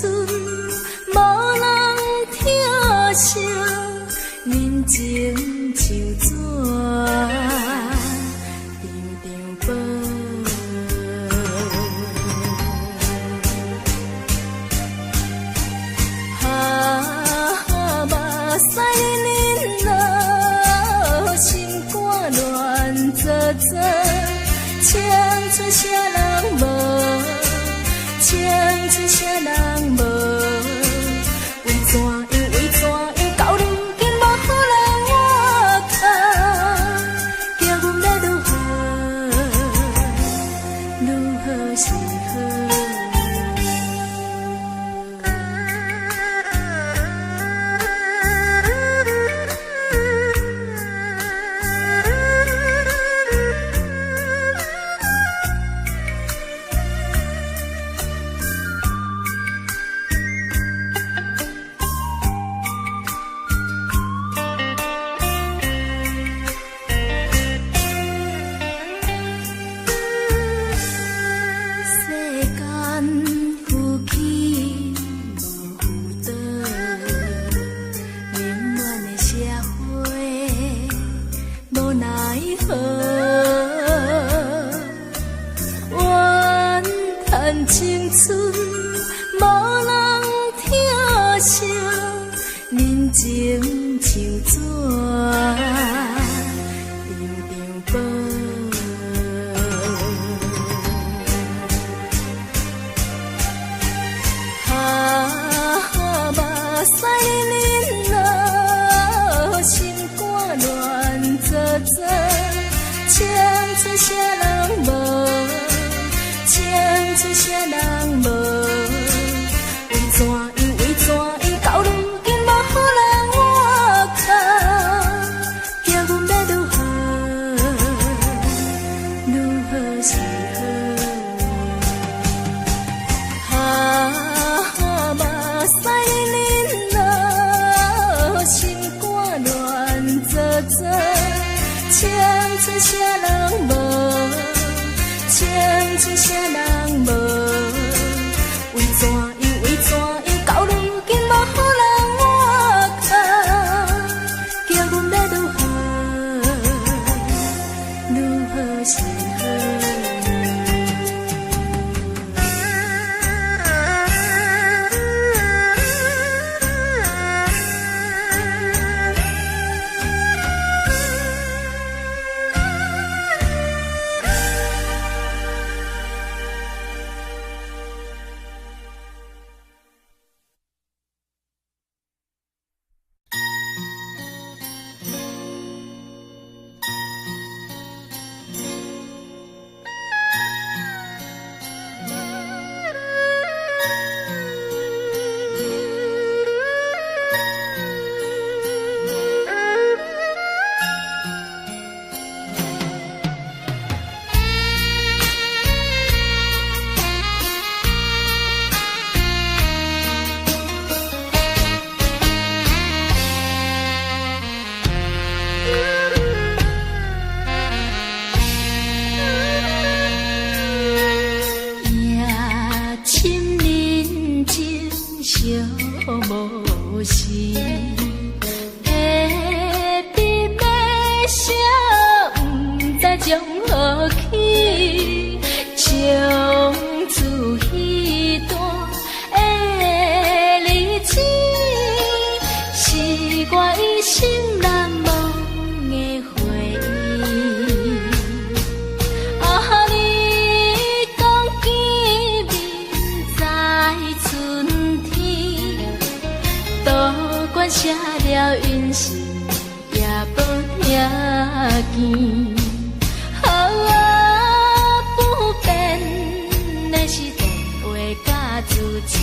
春，无人疼惜，人情像纸，张张报。目屎淋淋落，心肝乱糟糟，青春啥人无？青春啥人无？为怎样到如今无好人活靠？叫阮要如何？如何是好？青春无人疼惜，人情像纸，张张报。目屎淋淋落，心肝乱糟糟，青春啥人无？青春啥人无？为怎样到如今无好人活靠？叫阮要如何？如何是好？目屎淋淋落，心肝乱糟糟，青春啥人无？青春啥人无？为怎样到如今无好人活靠？叫阮要如何？如何是好？无时，会甜的声，不知从何起，唱出彼段的日子，是我一生难忘的回忆。啊，你讲见面在春天，多管写了音信，也无听见。不变的是电话甲字字，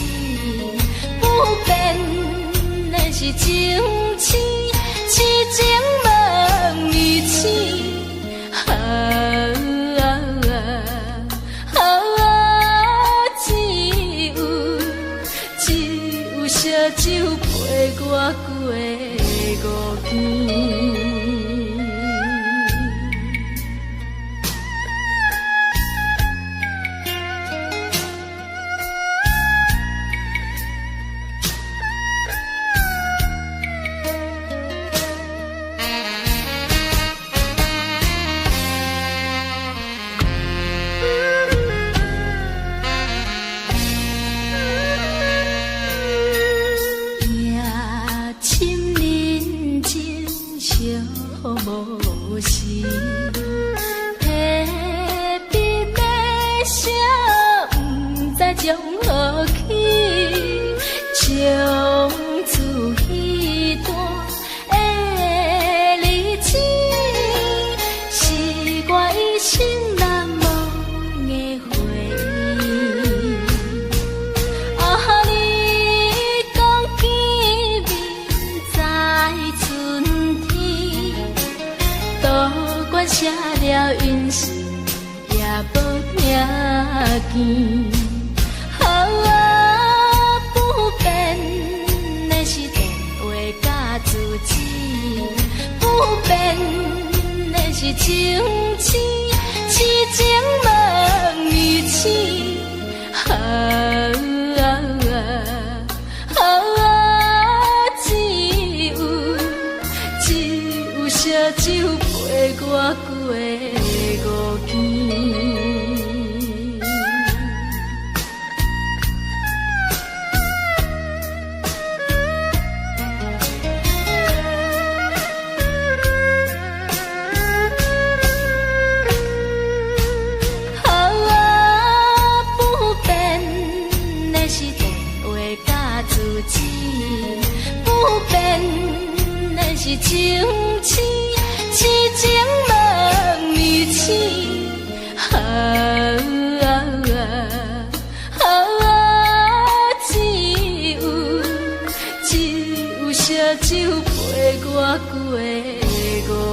不变的是情痴，痴情问你痴。只有烧酒陪我过五更。见。不变的是电话甲字字，不变的是情痴，痴情问你痴。只有烧酒陪我过五更。情痴，痴情问你痴。只有烧酒陪我过五更。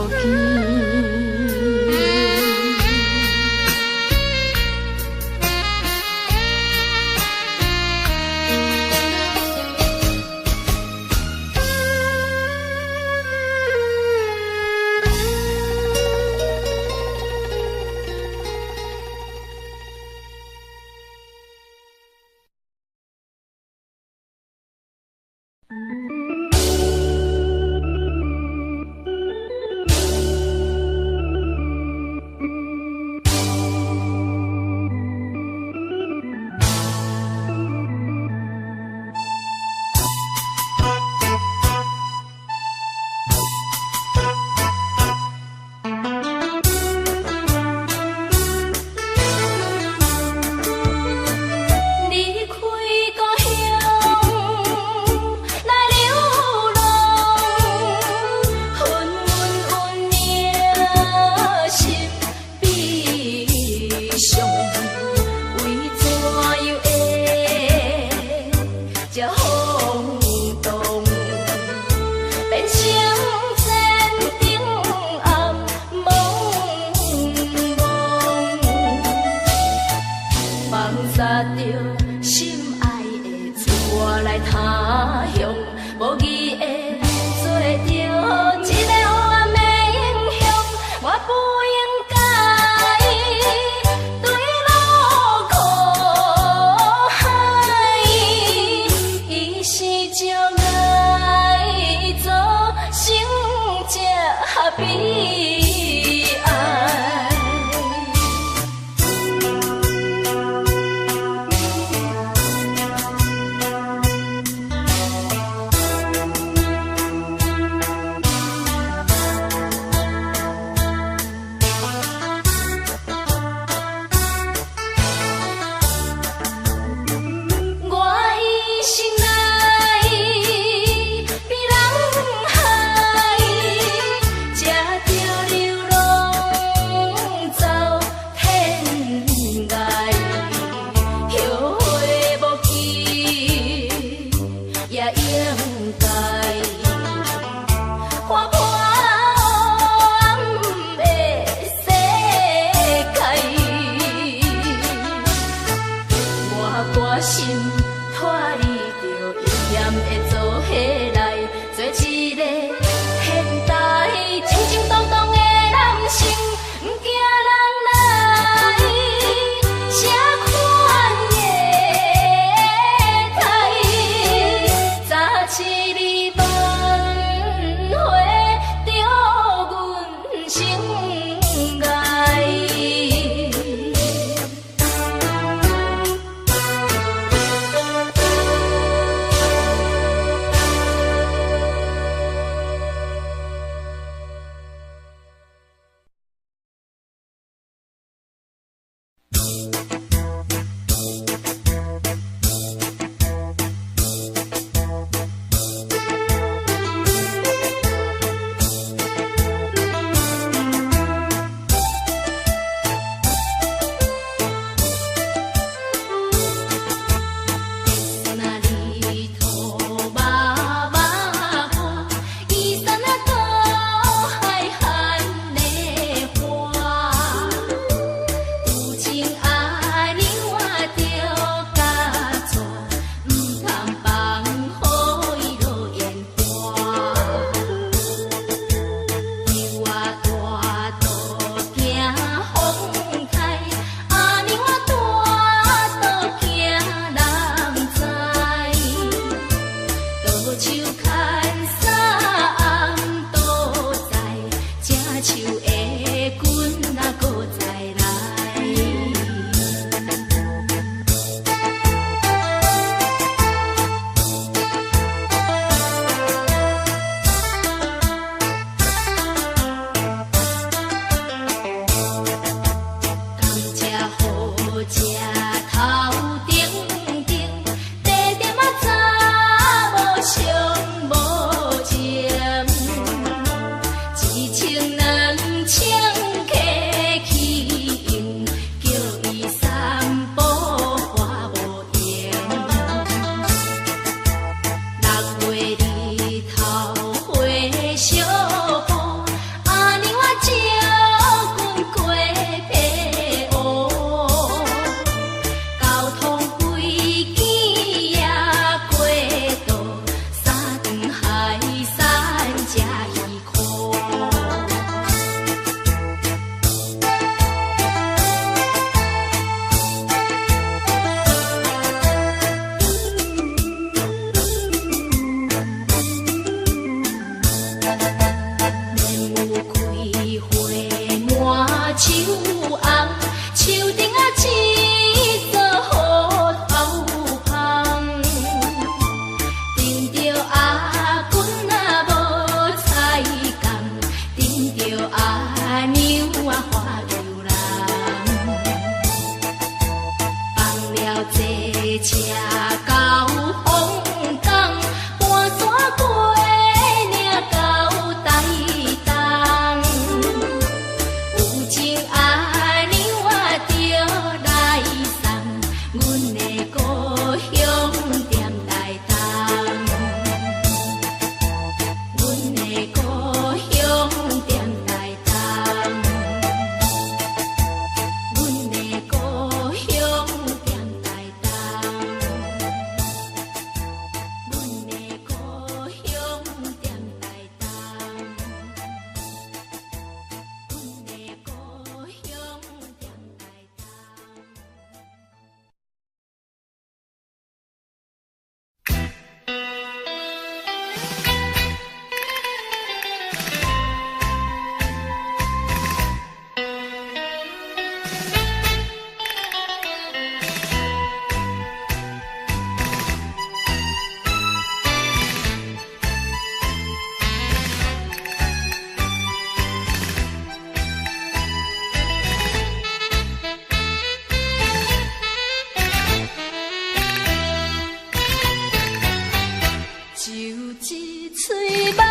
嘴目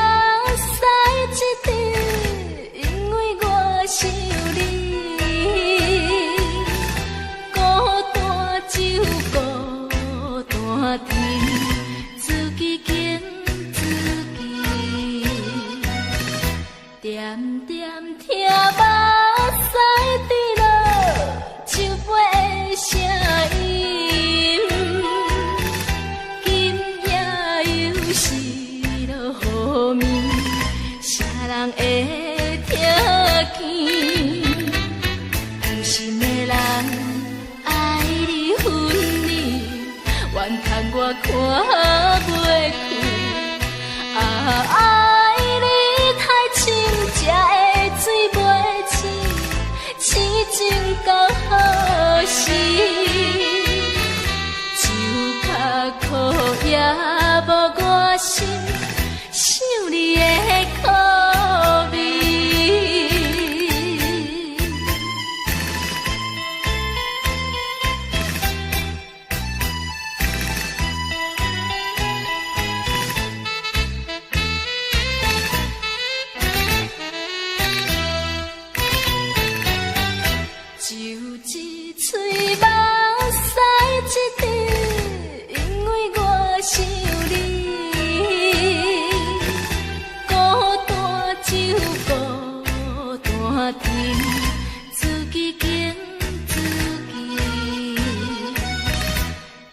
屎一滴，因为我想你。孤单酒，孤单甜，自己敬自己。点点听目屎滴落酒杯的声音。人会听见，有心的人爱你恨你，怨叹我看袂开。爱你太深，才会水袂清，痴情到何时？酒较苦也无我心，想你的苦。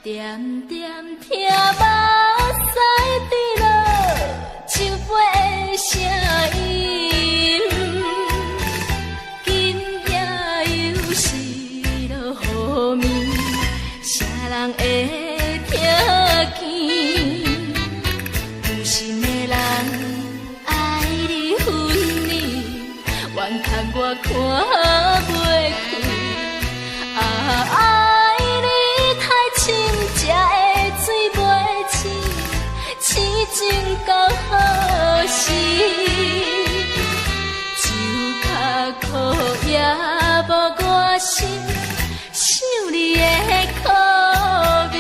点点听目屎滴落酒杯的声音，今夜又是落雨暝，啥人会听见？有心的人爱你恨你，怨叹我看袂开。才会水袂清，痴情到何时？酒较苦也无我心，想你的苦味。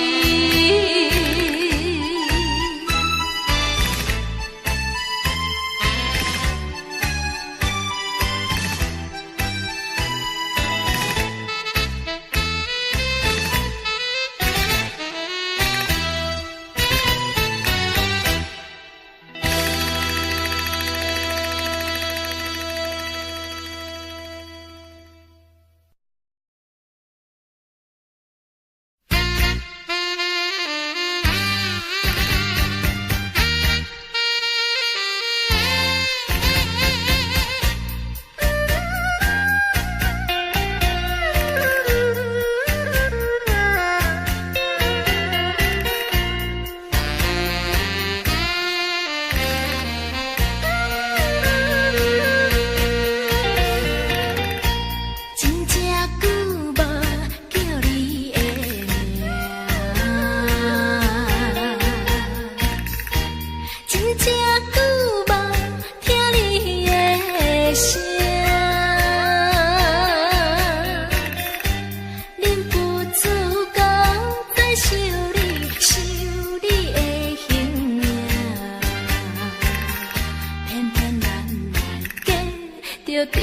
定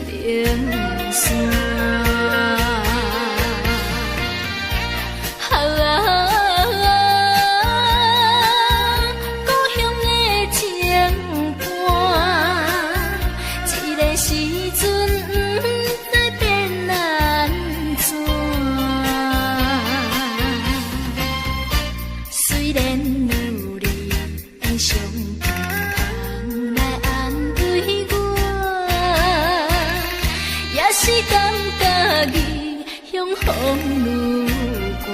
定山。故乡的情伴，一个时阵不知变安怎。虽然有你的相伴，来安慰我，也是感觉异乡风雨寒。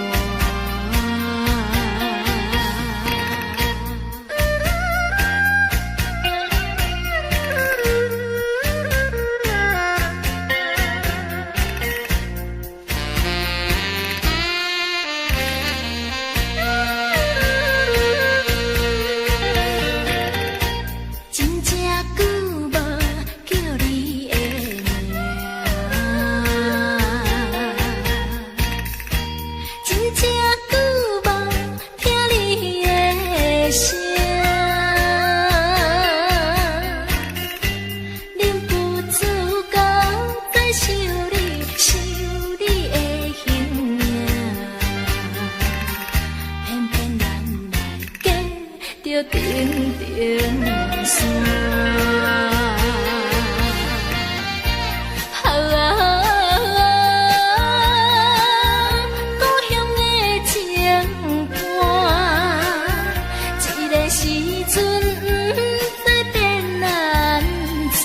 真正久无听你的声，着顶顶山。故乡的情伴，一个时阵不知变安怎。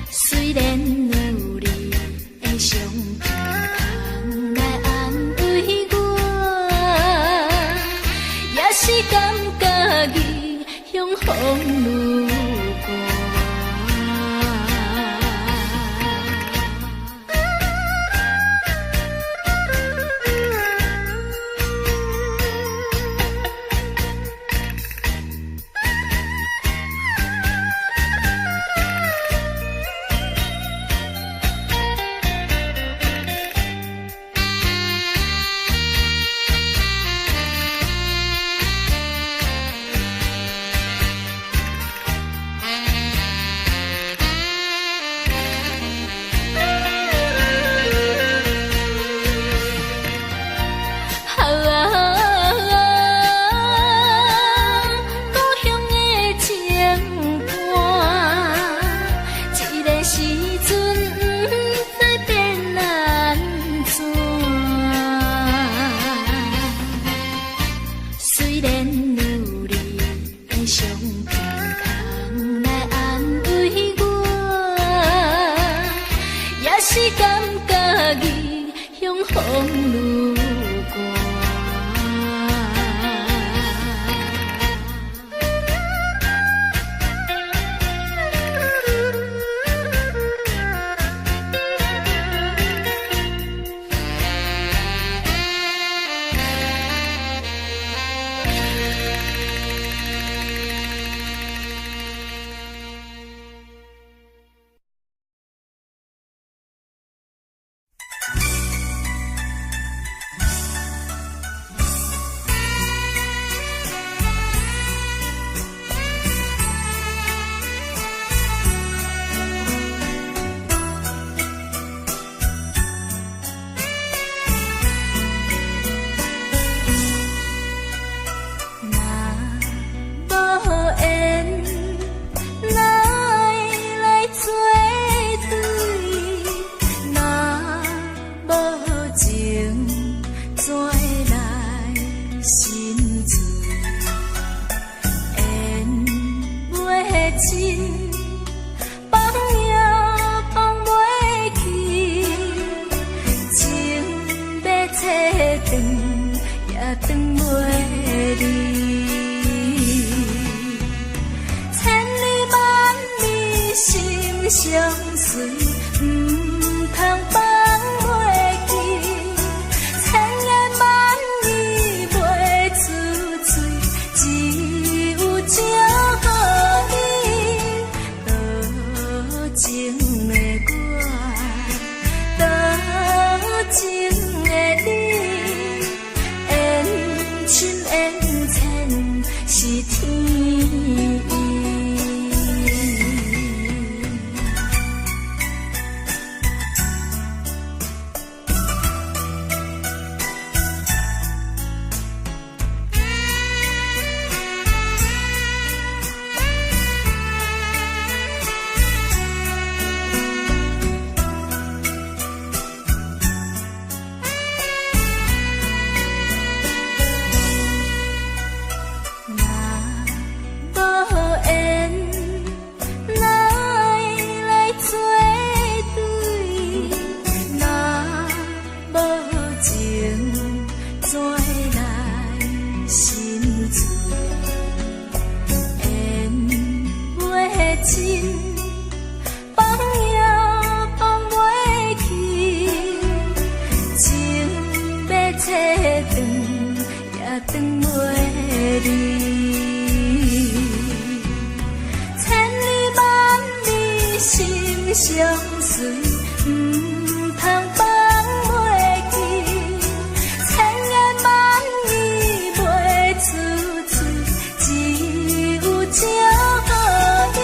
虽然有你的相伴来安慰我，也是感觉异乡风愈寒。感觉异乡风愈寒。相随，唔通放袂记，千言万语袂出嘴，只有祝福你。多情的我，多情的你，缘深缘浅是天意。相随，唔通放袂记，千言万语袂出嘴，只有祝福你。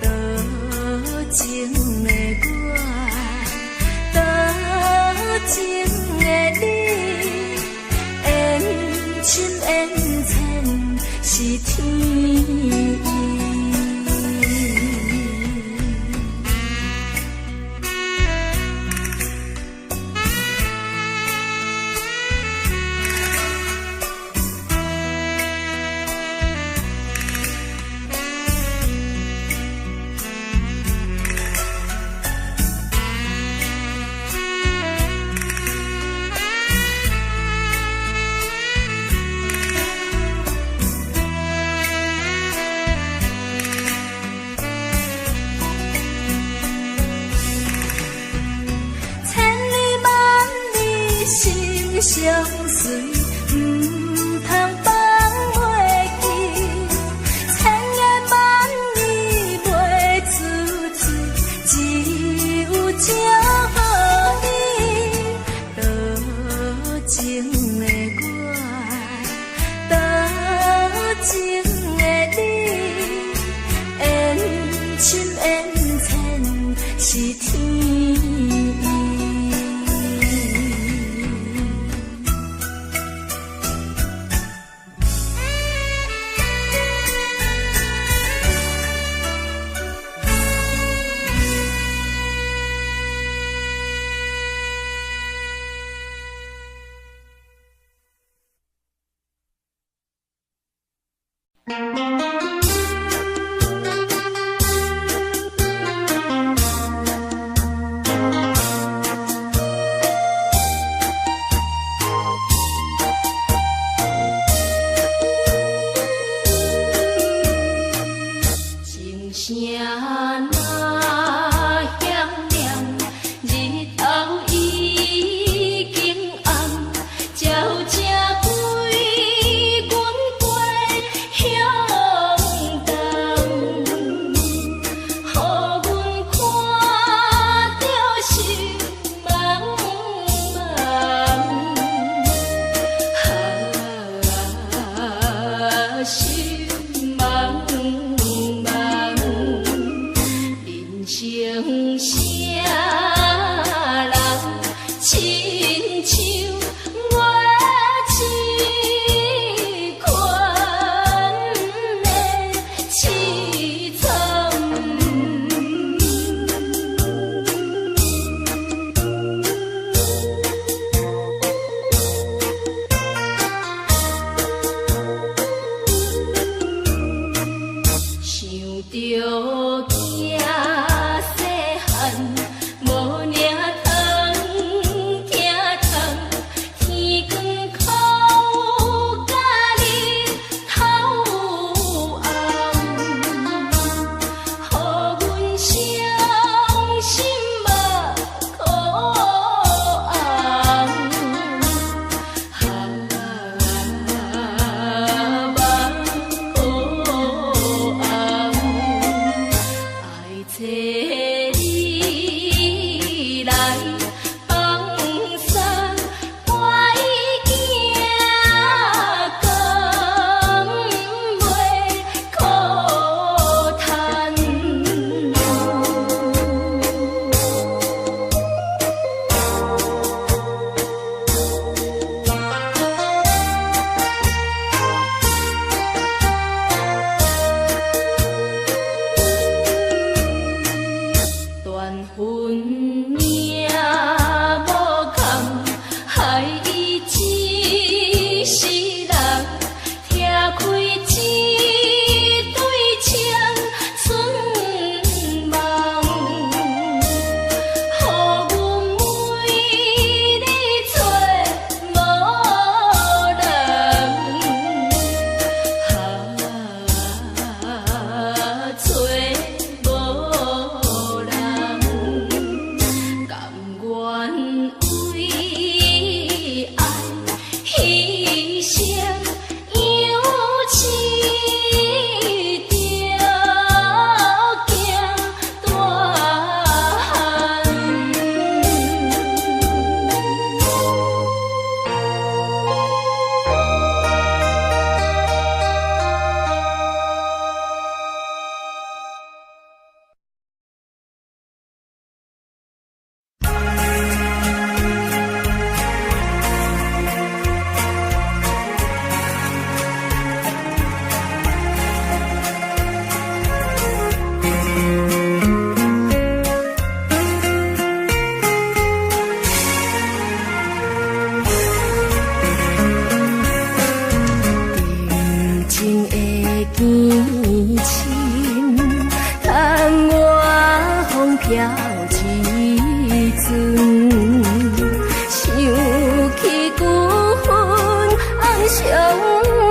多情的我，多情的你，是天。相随，唔通放袂记，千言万语袂出嘴，只有祝福你。多情的我，多情的你，缘深缘浅是天。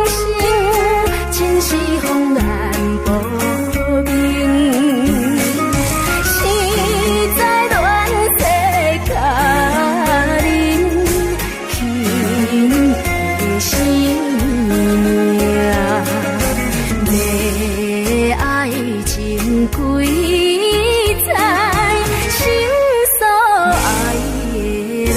心，真是风眼无明。实在乱世甲人轻的生命，要爱情贵在心所爱的人。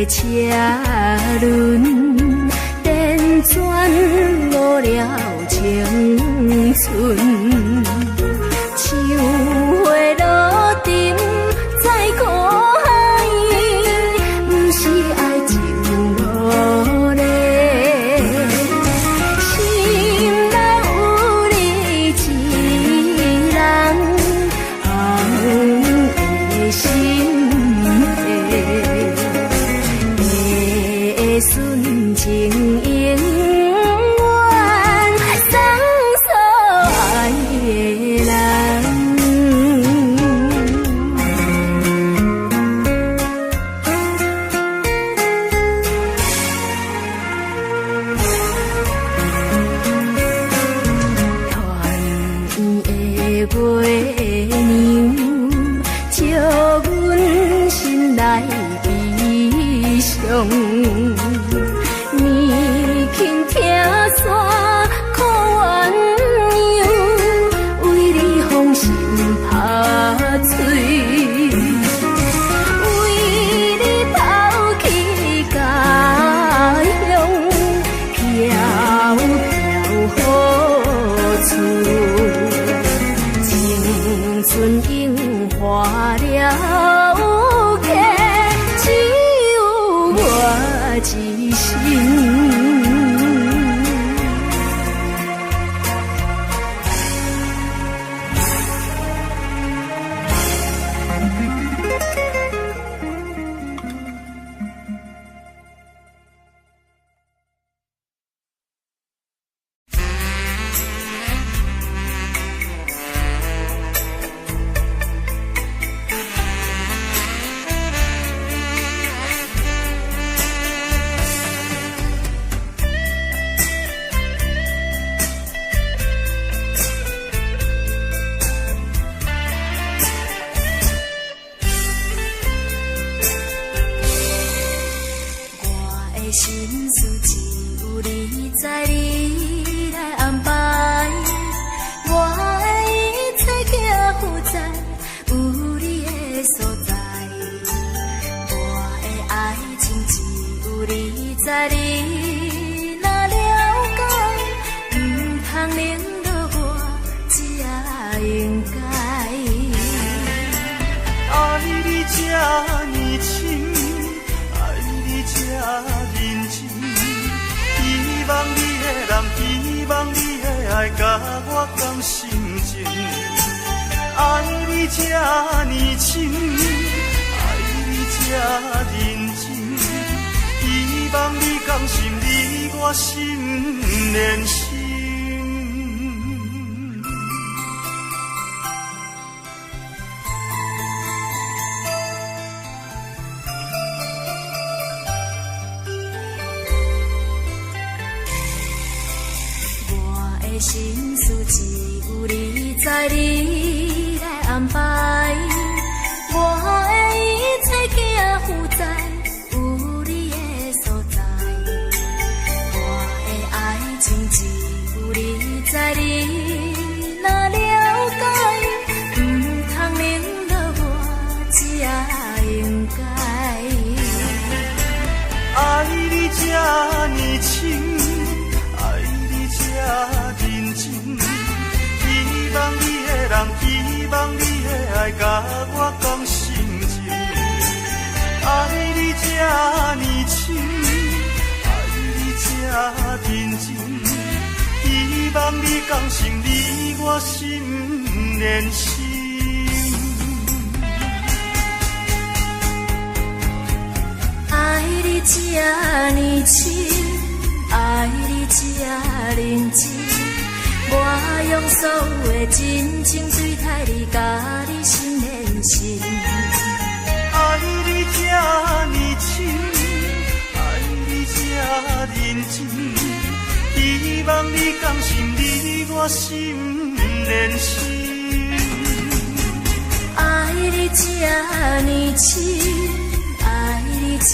车轮电转落了青春，像花落沉在苦海，不是爱情无力。心内有你一人，红的心纯情永远送所爱的人。团圆的月娘，照阮心内悲伤。年轻听山苦鸳鸯，为你芳心拍碎，为你抛弃家乡，飘飘雨厝，青春樱花了有客，只有我一心。心事只有你知，你来安排。我的一切寄付在有你的所在。我的爱情只有你知，你若了解，唔通冷落我，只应该。爱你这呢深，爱你这认真，希望你的人，希望你的爱，甲我讲心情。爱你这呢深，爱你这认真，希望你讲心，离我心连心。心事只有你知，你来安排。我的一切寄付在有你的所在。我的爱情只有你知，你若了解，唔通冷落我，只应该。爱你这呢深，爱你这认真，希望你的人，希望你的爱，甲我讲心情。爱你这呢深，爱你这认真，希望你讲心，离我心连心。爱你这呢深，爱你这认真，我用所有的真情对待你，甲你心连心。爱你这呢深，爱你这认真，希望你甘心你我心连心。爱你这呢深。爱你这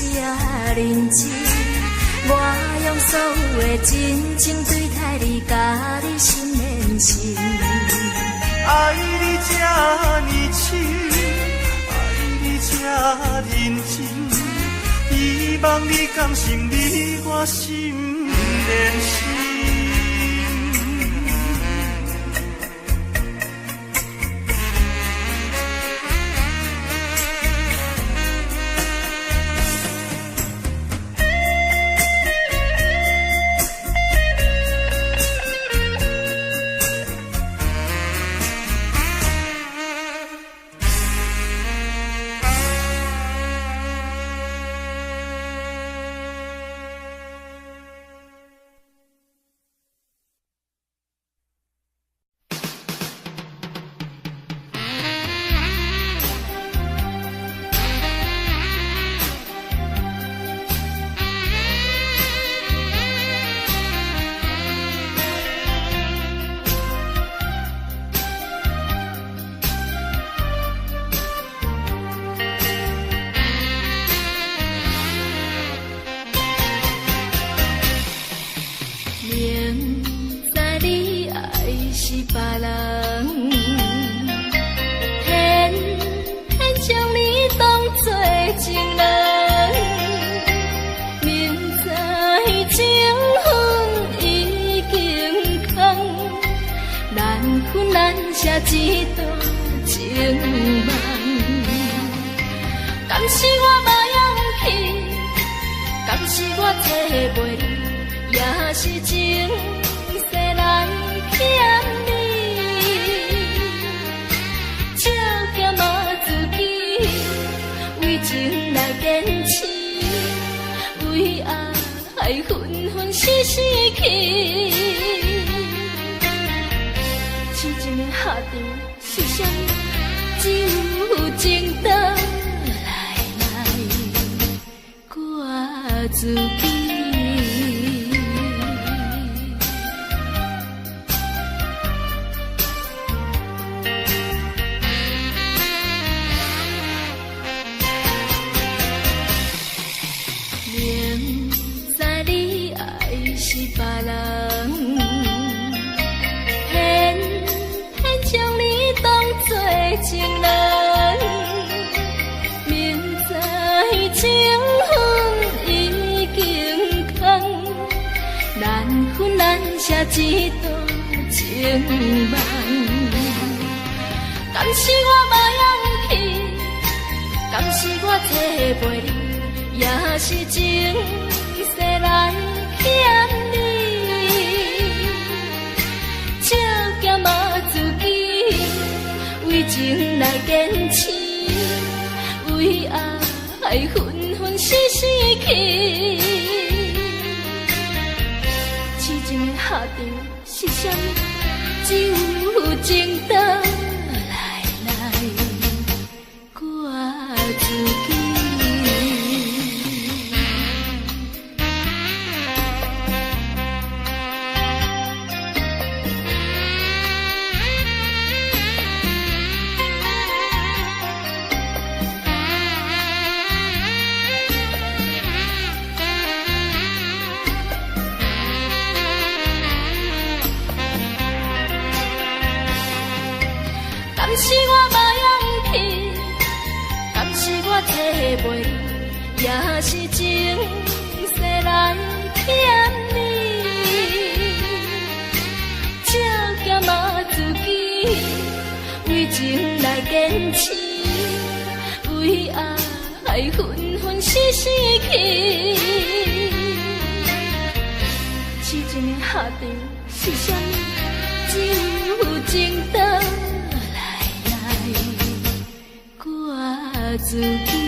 认真，我用所有的真情对待你，甲你心连心。爱你这呢深，爱你这认真，希望你甘心你我心连心。写一段情梦，敢是我无勇气，敢是我找袂你，也是情世来欠你。借剑嘛自己，为情来坚持，为爱分分死死去。痴情的下场是啥？只有情倒来怪自己。明知你爱是别人。情人明知情分已经空，难分难舍一段情梦。敢是我无勇气，敢是我找袂你，也是情世来欠你。借剑嘛自己。为情来坚持，为爱分分死死去。痴情的下场是啥？只有情倒来怪自己。敢是我无勇气，敢是我找袂你，也是情世来欠你。借剑嘛自己，为情来坚持，为爱分分死死去。痴情的下场是啥？只有情倒。自己。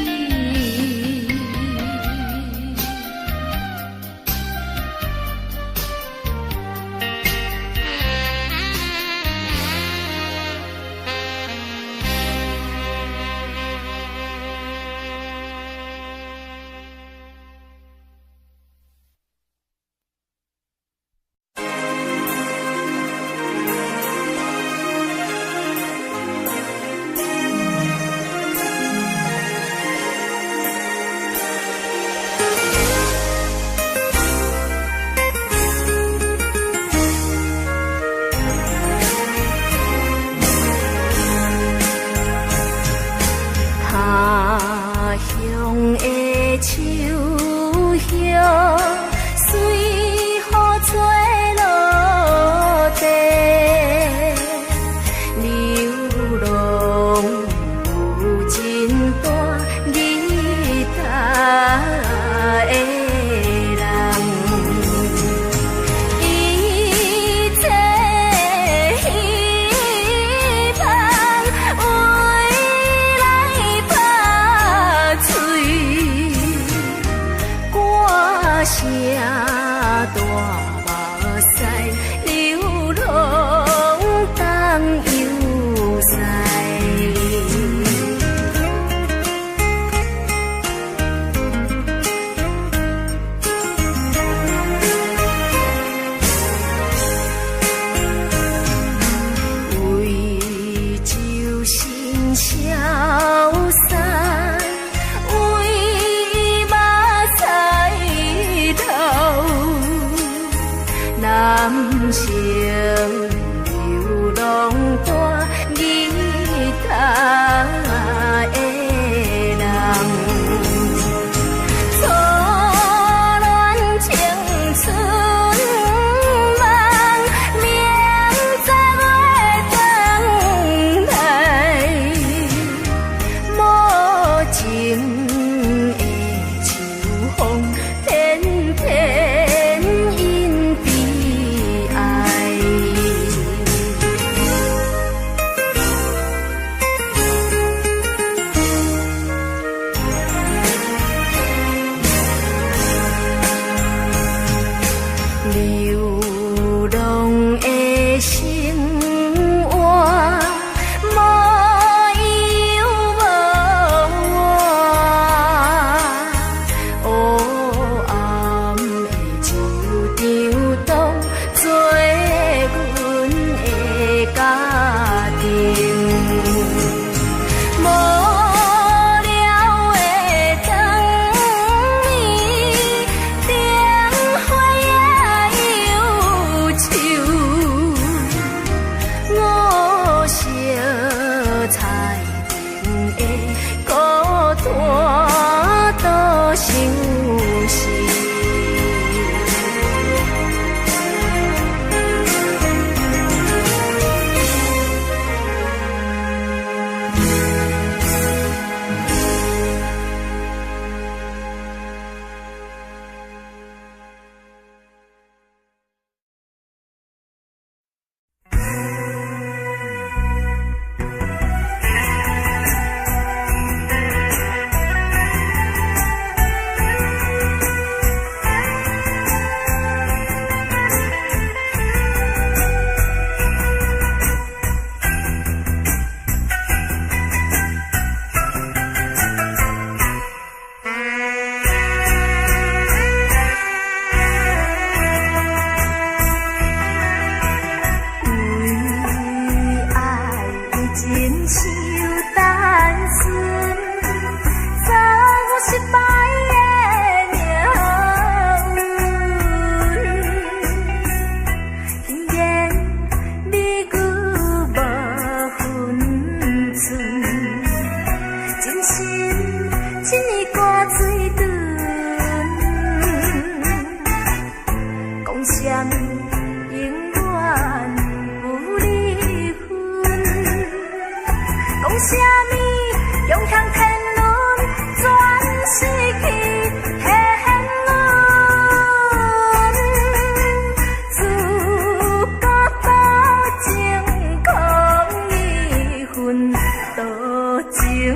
多情。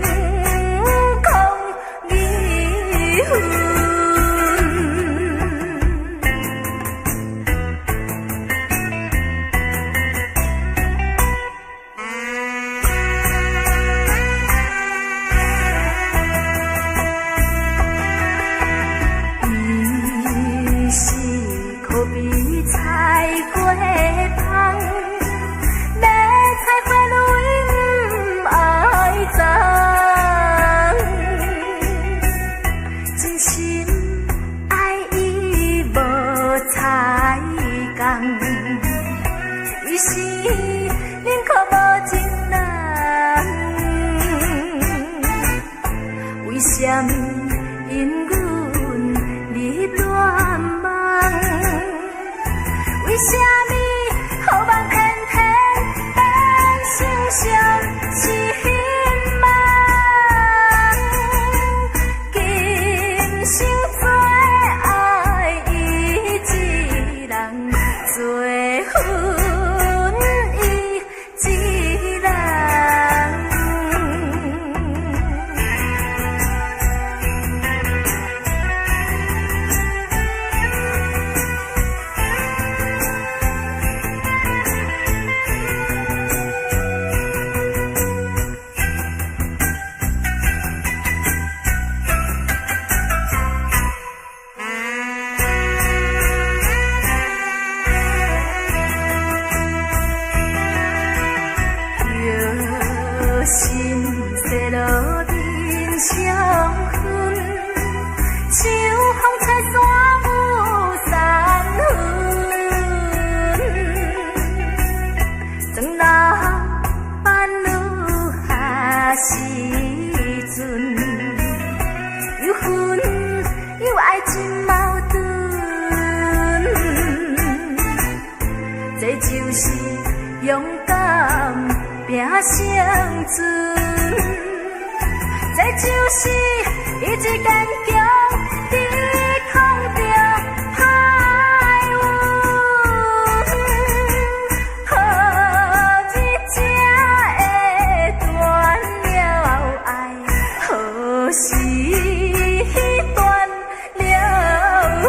时阵，有恨有爱真矛盾，这就是勇敢拼生存，这就是意志坚强抵抗着海运，何日才会断了爱？何时断了魂？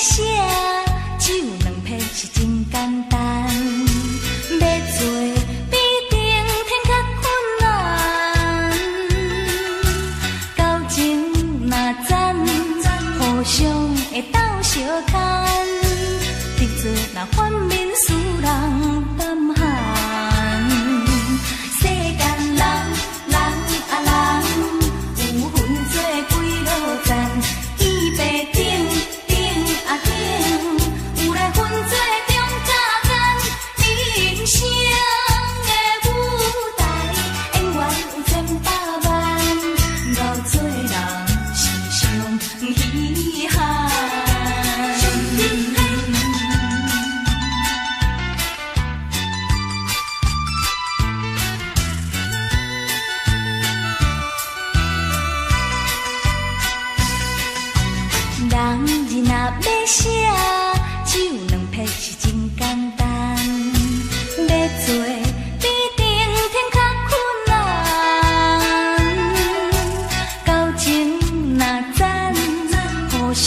写，只有两撇是真简单。要做比顶天较困难，交情若赞，互相会斗相牵，得做若反面使人tâm寒。世间人人啊人，有分做几落赞，伊白顶顶啊顶，有来分做中甲间，人生的舞台，永远有千百万，到做人是上遗憾。人字若要写，只有两撇是真简单。要做比顶天较困难，交情若赞，互相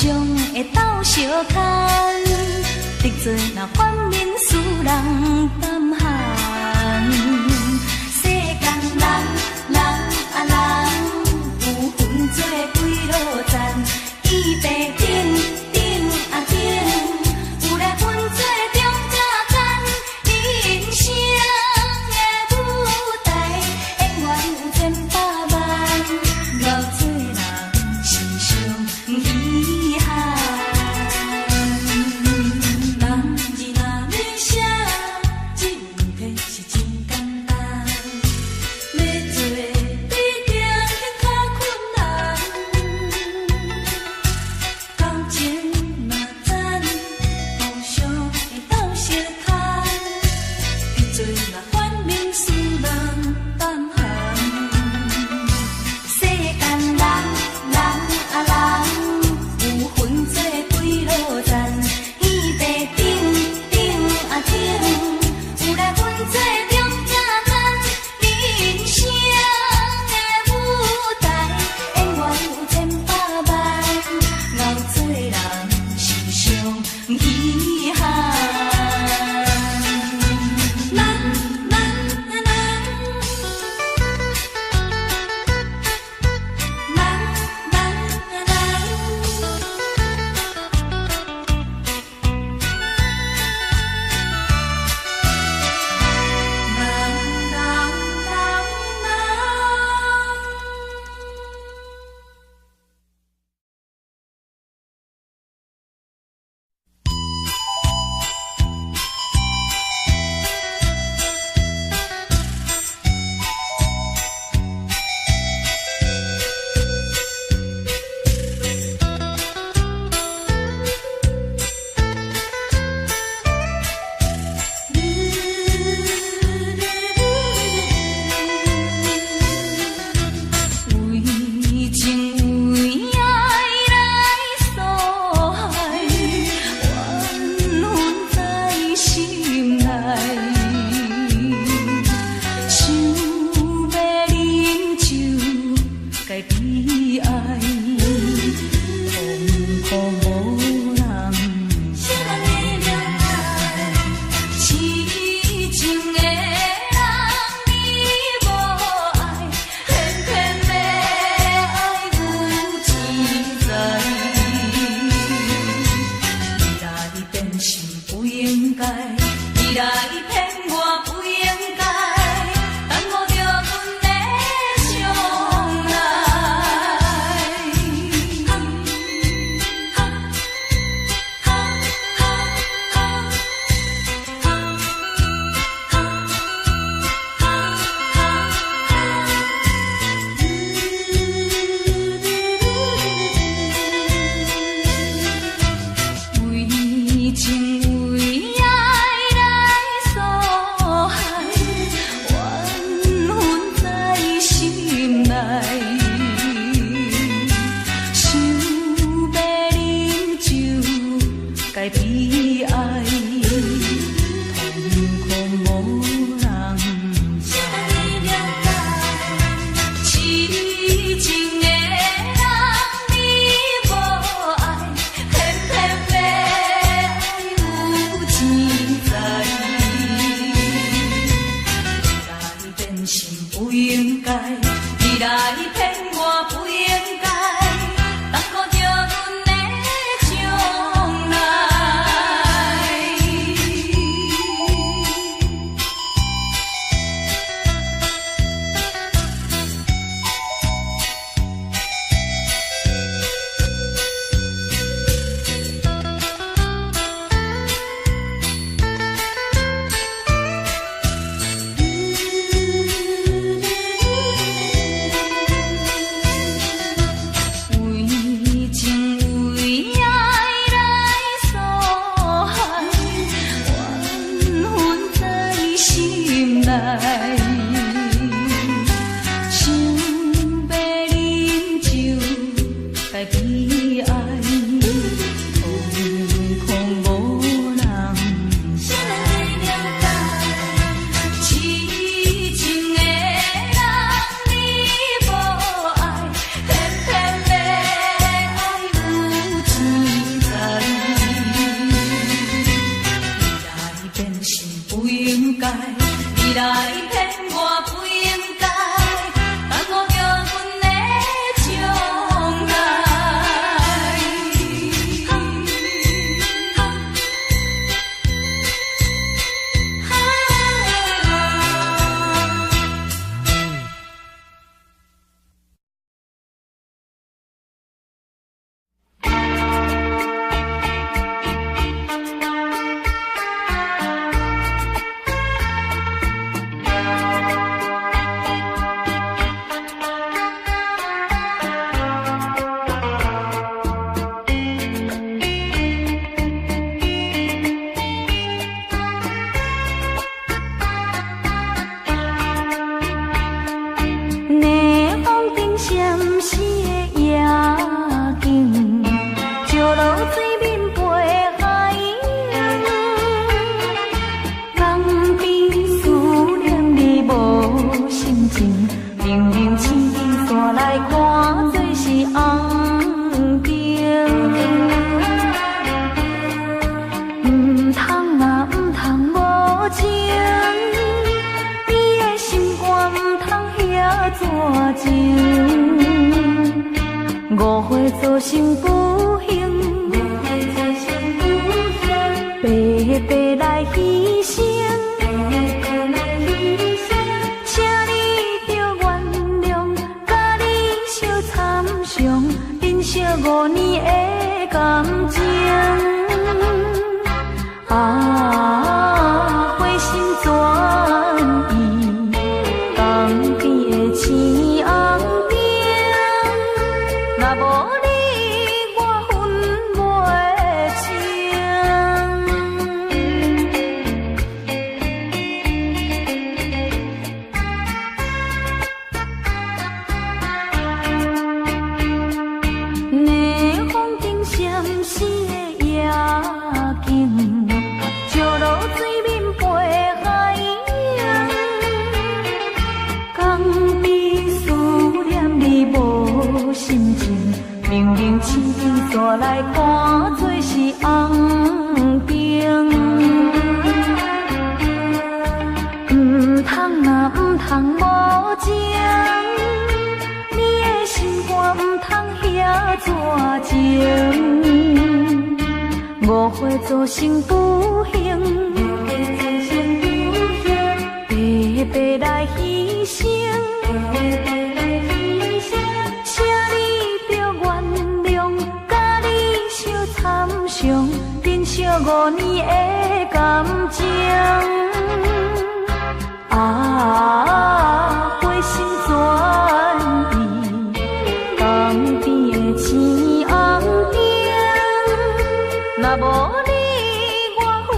会斗相牵，得做若反面使人tâm寒。世间人人啊人，有分做几落赞。伊白顶顶啊顶，有来分做中甲间，人生的舞台，永远有千百万，到做人是上遗憾。人字若要写，只有两撇是真简单。要做比顶天较困难。家己爱，空空无人知。痴情的人你无爱，偏偏要爱有钱财。你来变心不应该，你来骗我不应该，但我叫阮的将来。南风顶闪烁的夜景，石路水面陪海洋。人比思念你无心情，明明青天山来看做是红灯。唔通啊，唔通无情。你的心肝唔通遐绝情，误会造成不幸，白白来牺牲，请你着原谅，甲你相参详，珍惜5年的感情。花心转意，江边的青红灯，若无你我分袂清。南风顶闪烁的夜景，石路水面陪海洋。讲比思念你无心情，明明青天山来看做是红灯。唔通啊，唔通无情，你的心肝唔通遐绝情，误会造成不幸，白白来牺牲，请你着原谅，甲你相参详，珍惜5年的感情。花心转意，江边的青红灯，若无你我分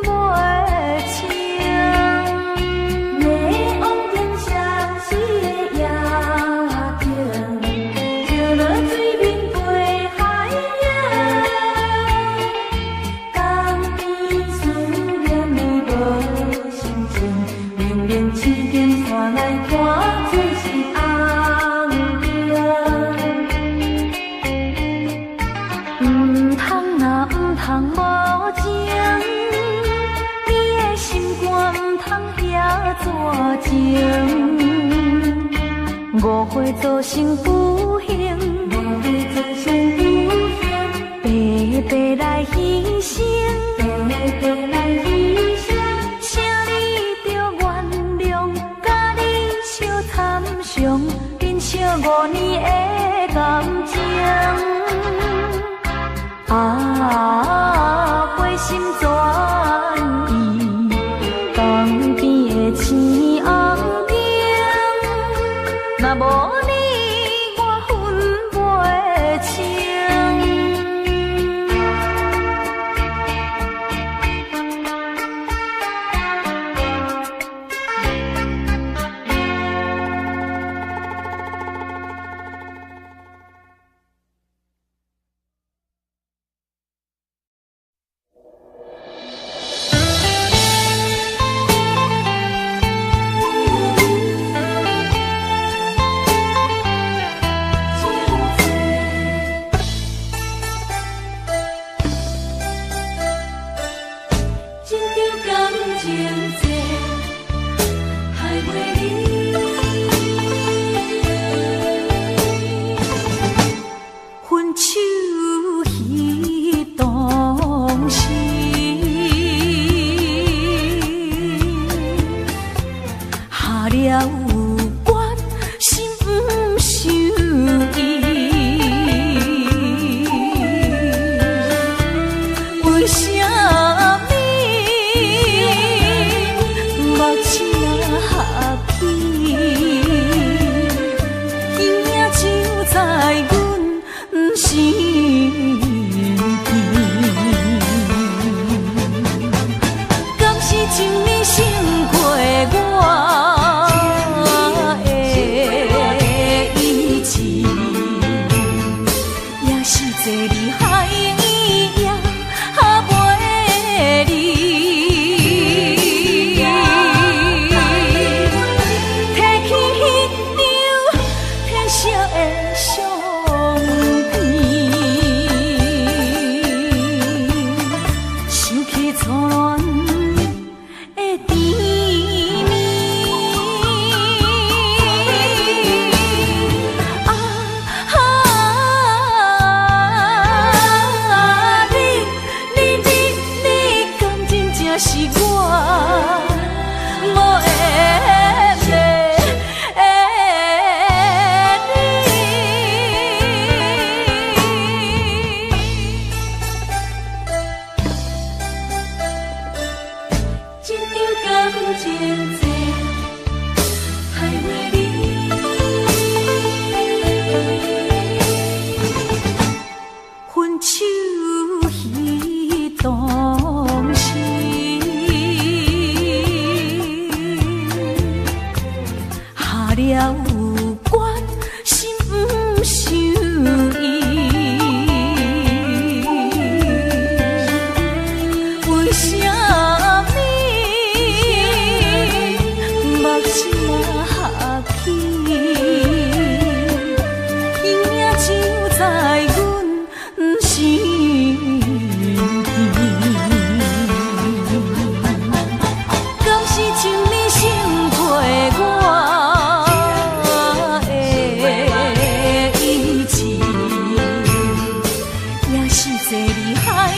袂清。南风顶闪烁的夜景，石路水面陪海洋。江边思念你无心情，明明青天山来看做是红灯。唔通啊，唔通无情，你的心肝唔通遐绝情，误会造成不幸，白白来牺牲，请你着原谅，甲你相参详，珍惜5年的感情。花心转意，江边的青红灯，若无你我分袂清。离开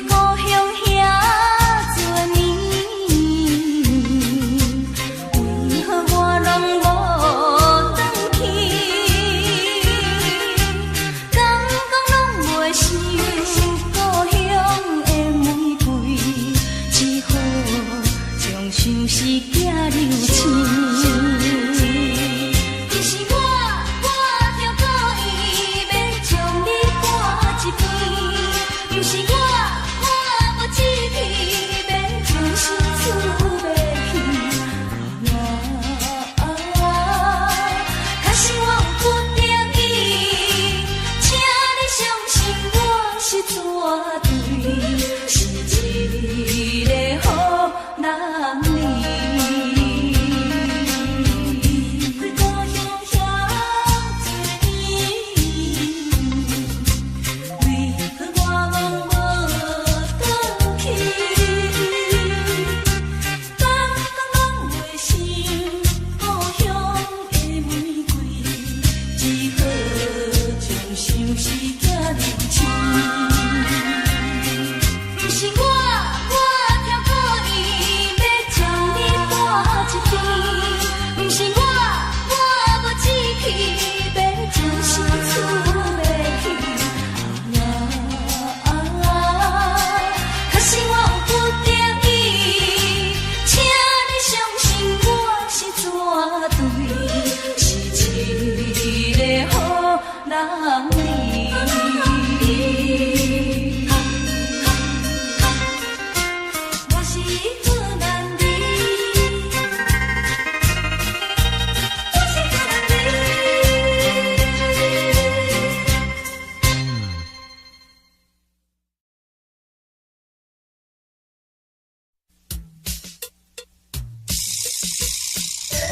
故乡遐多年，流星。不是我着故意要将你赶一边，不是我无志气要将心厝买去。可是我有决定意，请你相信我是绝对，是一个好人儿。故乡遐多年，为何我拢无返去？感觉拢袂成故乡的玫瑰，只好将心事寄流星。不是我着故意要将你赶一边，不是我无志气要将心厝买去。可是我有决定意，请你相信我是绝对，是一个好人儿。我是河南人，我是河南人。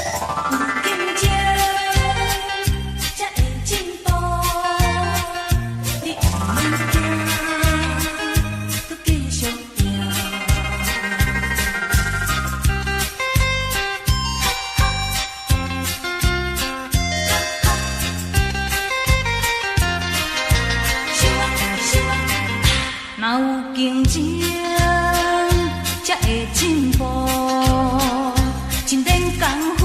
有竞争才会进步，你毋免惊，搁继续拼。若有竞争才会进步，真练功夫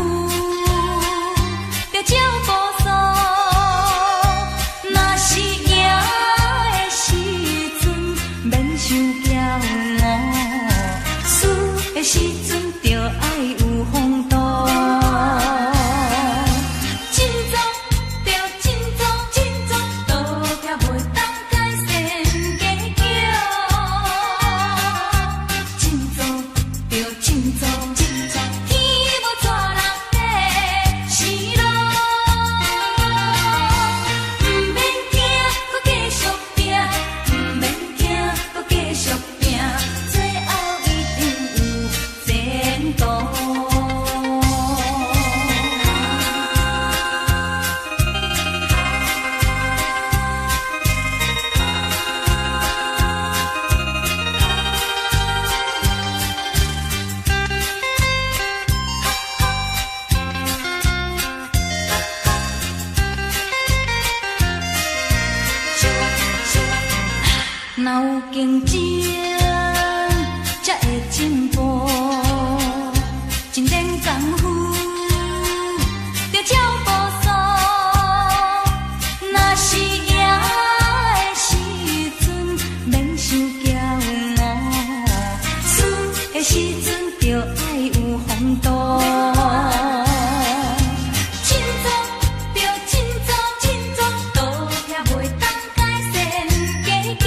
着照步数。若是赢的时阵免伤骄傲，输的时阵着爱有风度。进步着进步，进步倒壁袂当改善计较。进步着进步，天无绝人地是路。毋免惊，搁继续拼，毋免惊，搁继续拼，最后一定有前途。若有竞争才会进步，真练功夫着照步数。若是赢的时阵免伤骄傲，输的时阵着爱有风度。进步着进步，进步倒壁袂当改善计较。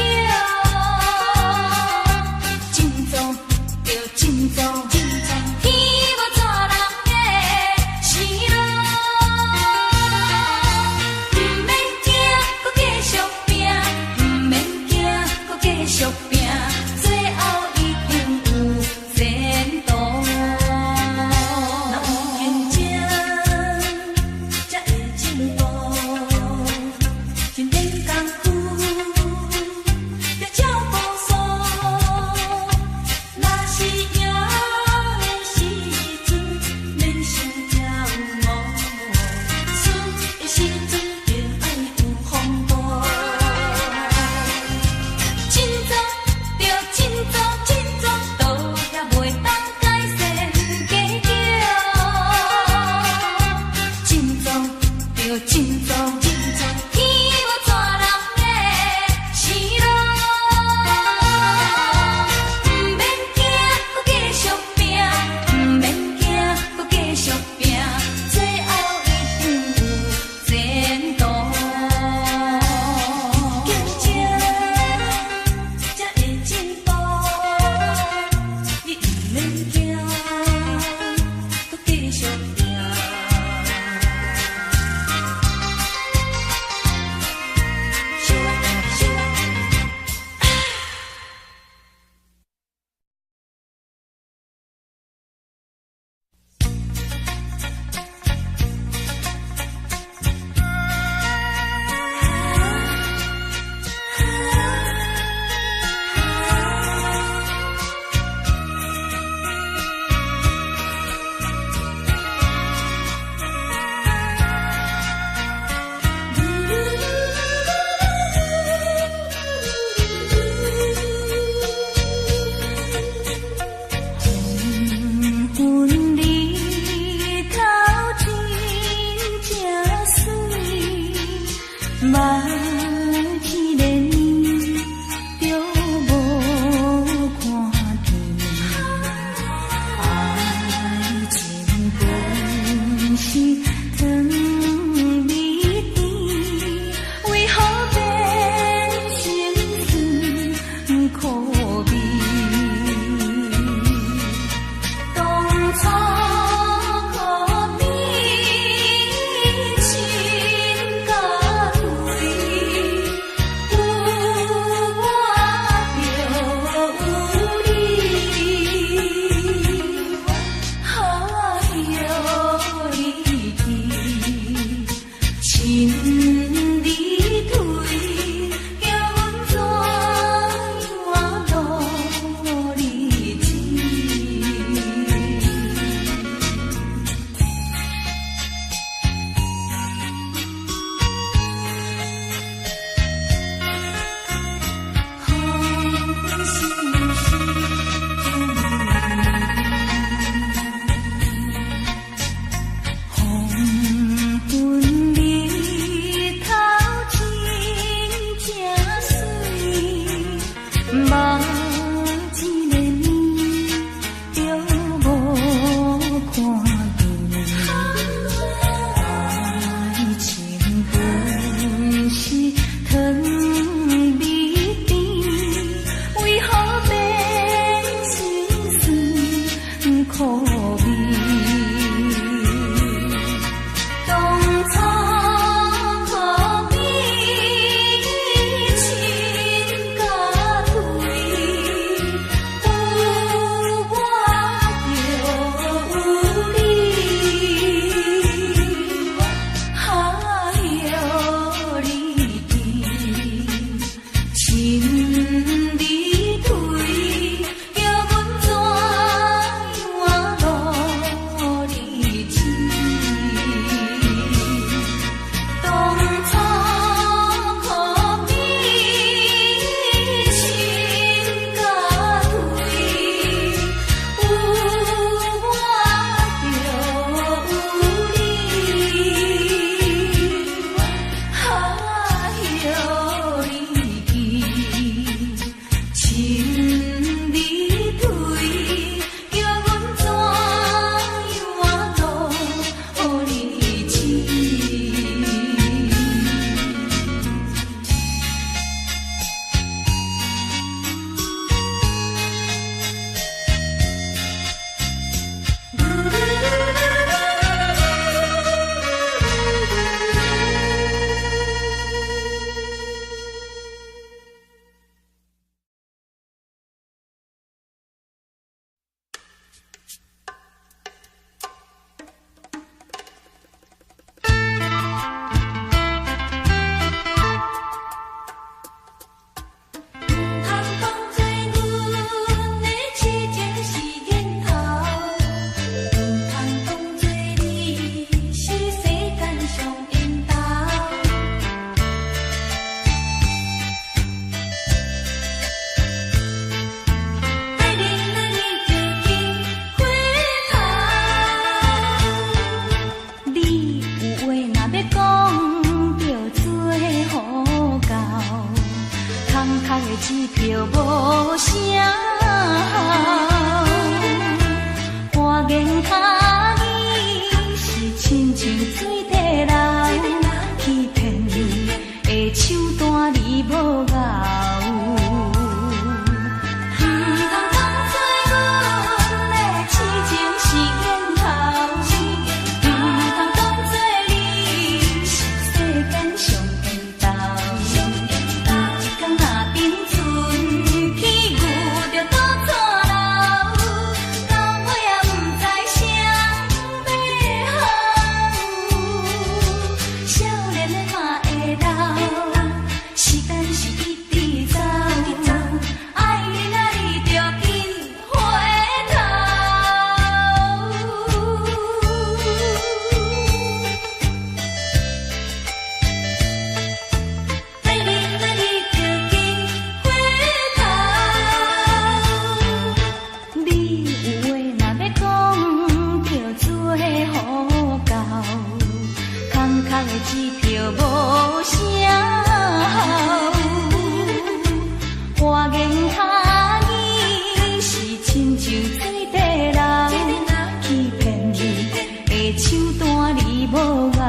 手段你无熬。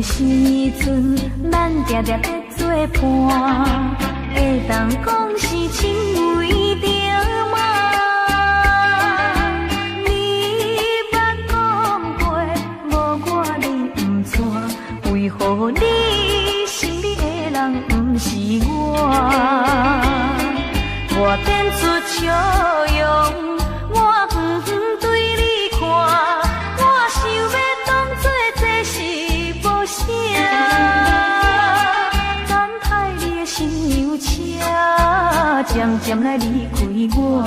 时阵，咱定定在做伴，会当讲是亲为着嘛。你捌讲过，无我你不娶，为何你心里的人不是我？我点出笑容。 渐渐来离开我，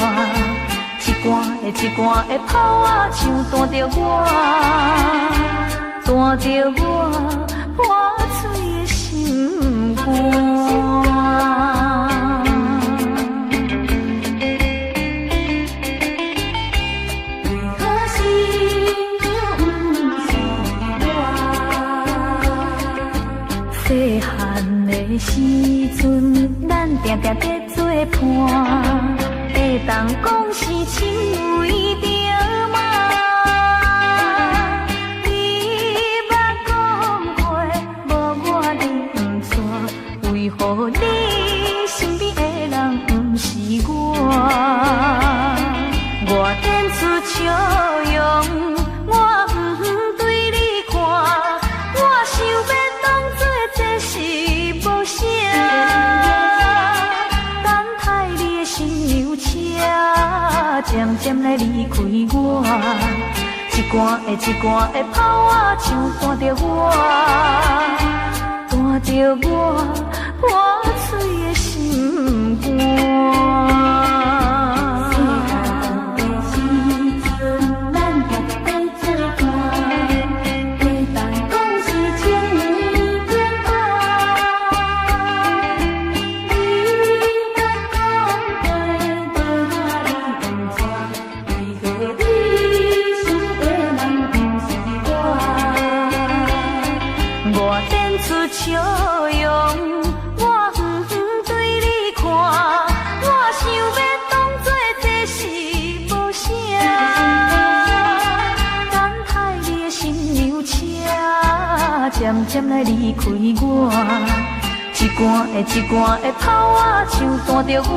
一罐的炮仔像弹着我，弹着我破碎的心肝。为何心不是我？细汉的时阵，咱定定在。 伴会当讲是亲为着嘛？你捌讲过，无我你不娶，为何你身边的人不是我？我点出笑容，我不对你看，我想要当作这是无啥。 渐渐来离开我，一罐的炮仔像弹着我，弹着我破碎的心肝。 笑容，我不对你看，我想要当作这是无啥。等待你的心娘车，渐渐来离开我，一罐的炮仔像弹着我，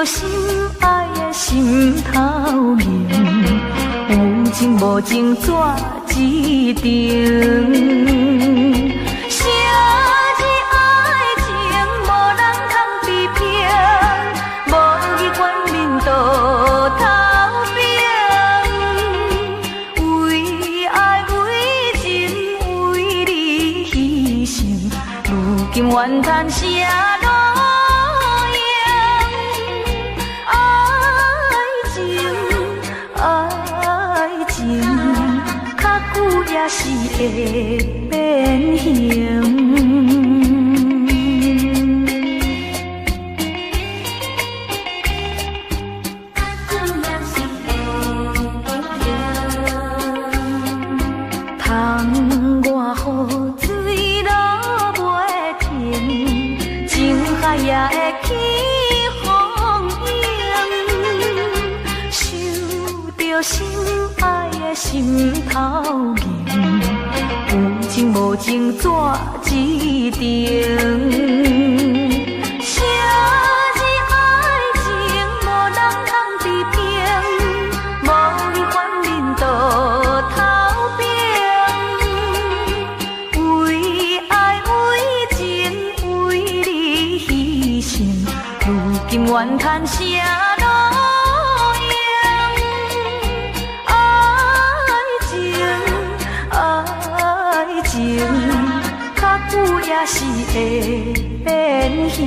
着心爱的心头念，有情无情怎一定？啥是爱情，无人通比拼，无义冠冕倒头边。为爱为情为你牺牲，如今怨叹啥？也是会变形。窗外雨水落袂停，情海也会起风涌，想着心爱的心头念。有情无情怎一定？啥是爱情，无人通比拼，无义冠冕倒头边。为爱为情为你牺牲，如今怨叹啥？较久也是会变形。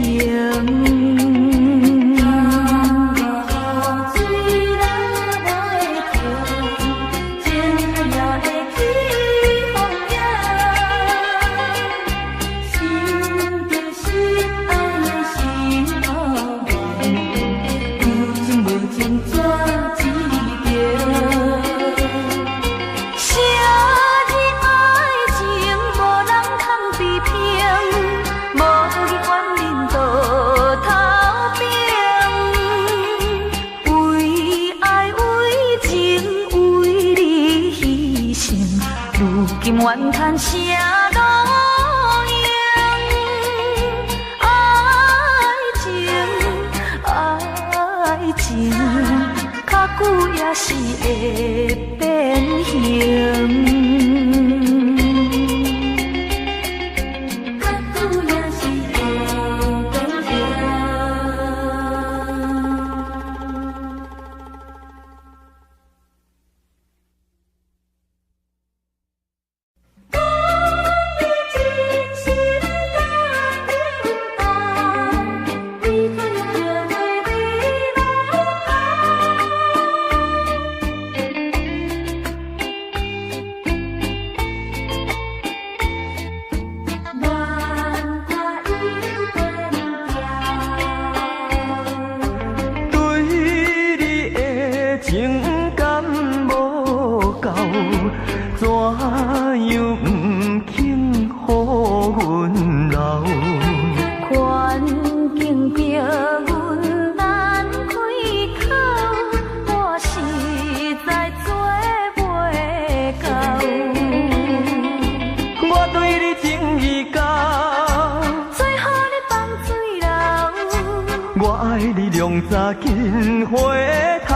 今怨叹啥路用？爱情，较久也是会变形。紧回头，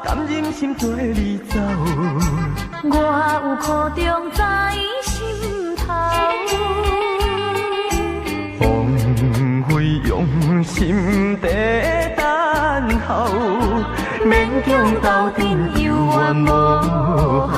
甘忍心做你走，我有苦衷在心头，枉费用心地等候，勉强斗阵有缘无效。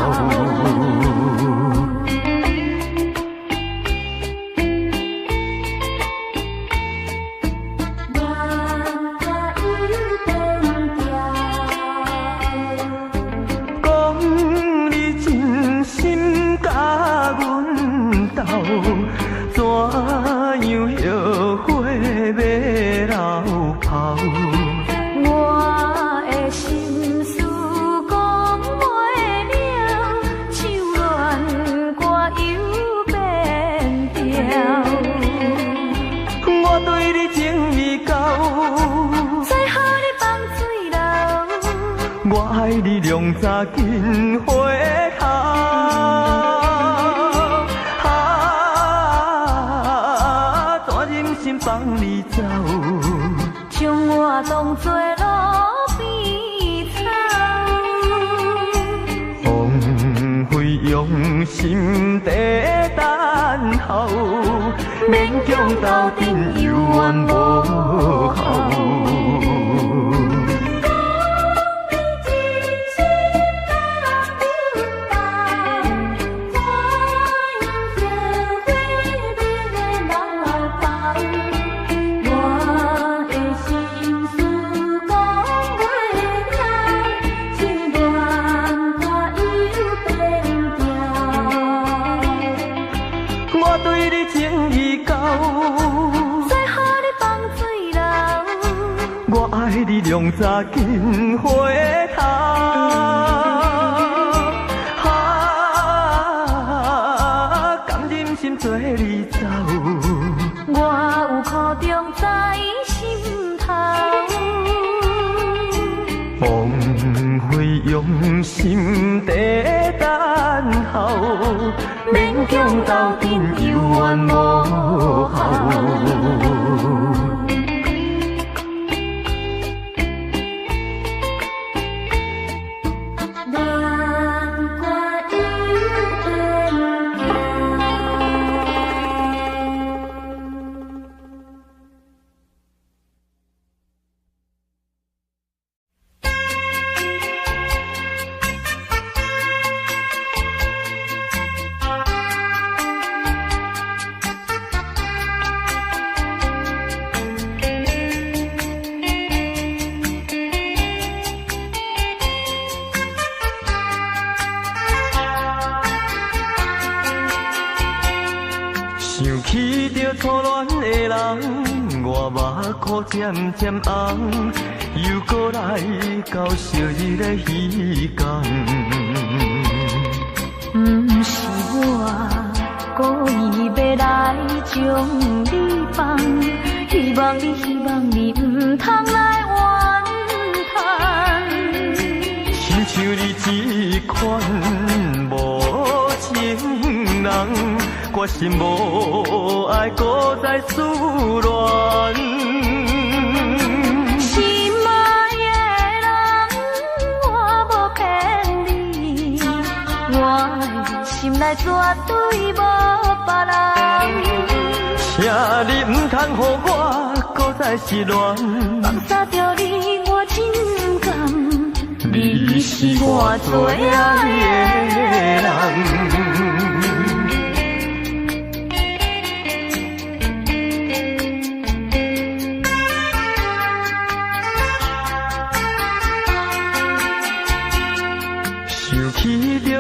怎样后悔要流泡？我的心思讲袂了，唱恋歌又变调。我对你情已够，再予你放水流。我爱你两早紧回头。放你走，将我当作路边草。枉费用心地等候，勉强斗阵有缘无效。你量早紧回头，甘忍心做你走，我有苦衷在心头，枉费用心地等候，勉强斗阵有缘无效。想起着初恋的人，我目眶渐渐红，又搁来到昔日的彼天。不是我故意要来将你放，希望你不通来怨叹。亲像你这款无情人，我心无爱，搁再思恋。心爱的人，我无骗你，我的心内绝对无别人。请你唔通予我搁再失恋，放下着你，我真甘，你是我最爱的人。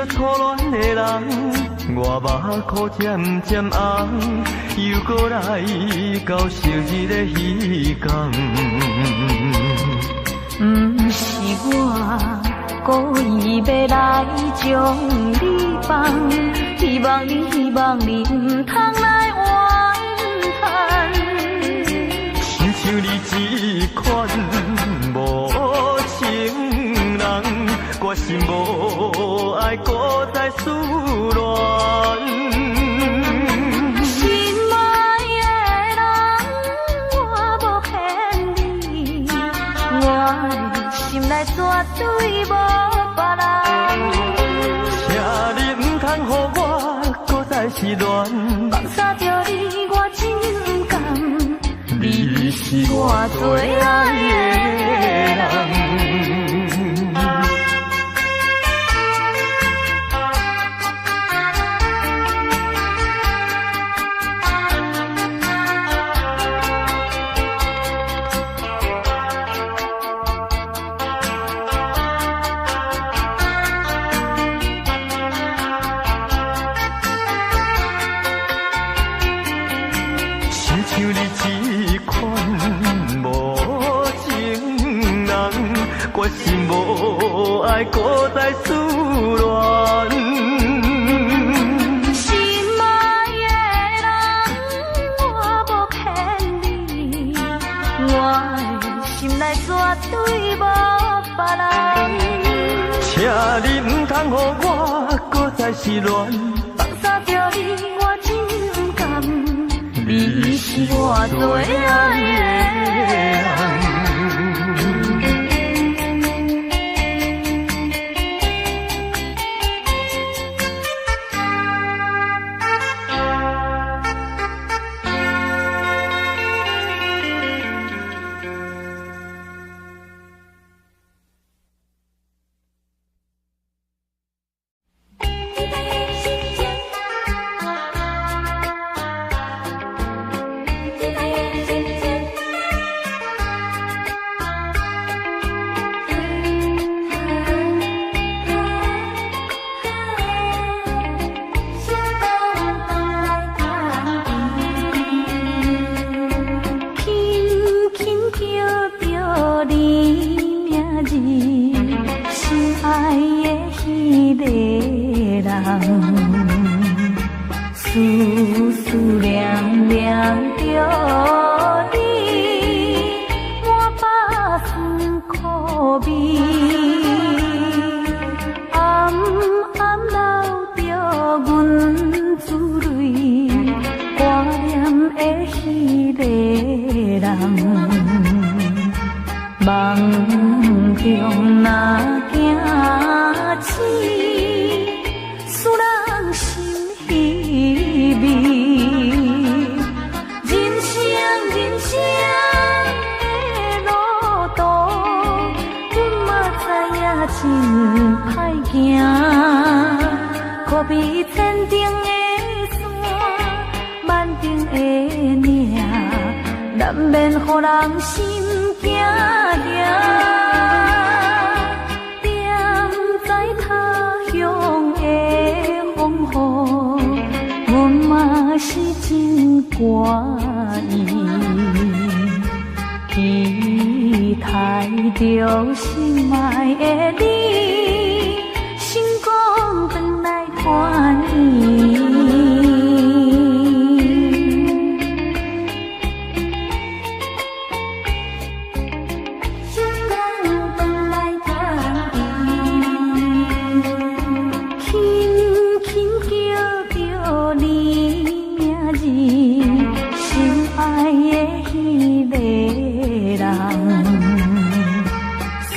初恋的人，我目眶渐渐红，又搁来到昔日的彼天。不是我故意要来将你放，希望你不通来怨叹。亲像你这款无情人，我心无爱，搁再思恋。心爱的人，我无骗你，我的心内绝对无别人。请你唔通予我搁再失恋，放下着你，我真甘，你是我最爱的人。像你这款无情人，我心无爱，搁再思恋。心爱的人，我无骗你，我的心内绝对无别人。请你唔通予我搁再失恋，放下着你，我真甘。你是我最爱的人。思思念念着你，满把酸苦味。暗暗流着阮珠泪，挂念的迄个人。梦中若惊醒，使人心稀微。人生的路途，阮嘛知影真歹行。可比千顶的山，万顶的岭，难免予人心惊惊。是真怪异，期待着心爱的你，成功回来团圆。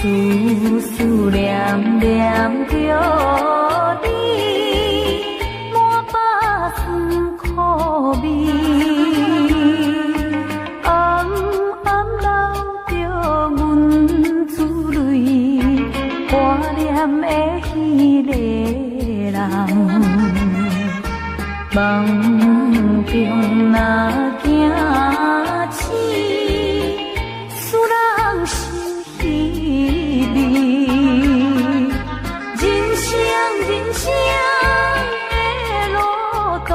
思思念念着你，满把酸苦味。暗暗流着阮珠泪，挂念的迄个人。梦中若惊醒，使人心稀微。人生的路途，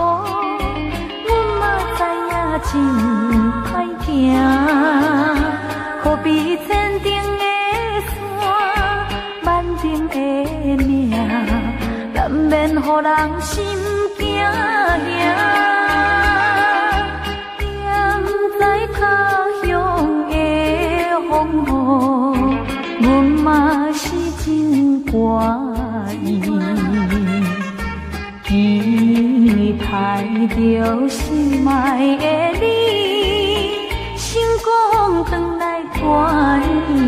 阮嘛知影真歹行。可比千顶的山，万顶的岭，难免予人心惊惊。踮在他乡的风雨，阮嘛是真怪异。期待着心爱的你，成功回来团圆。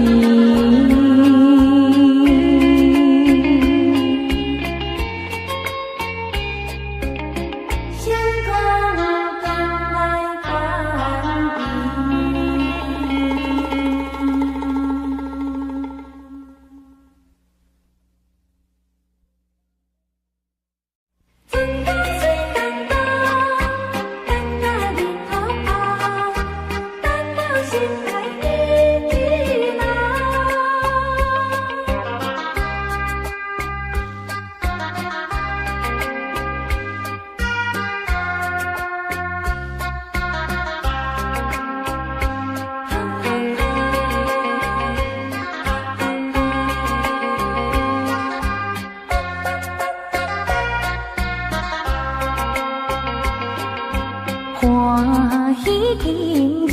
欢喜今日，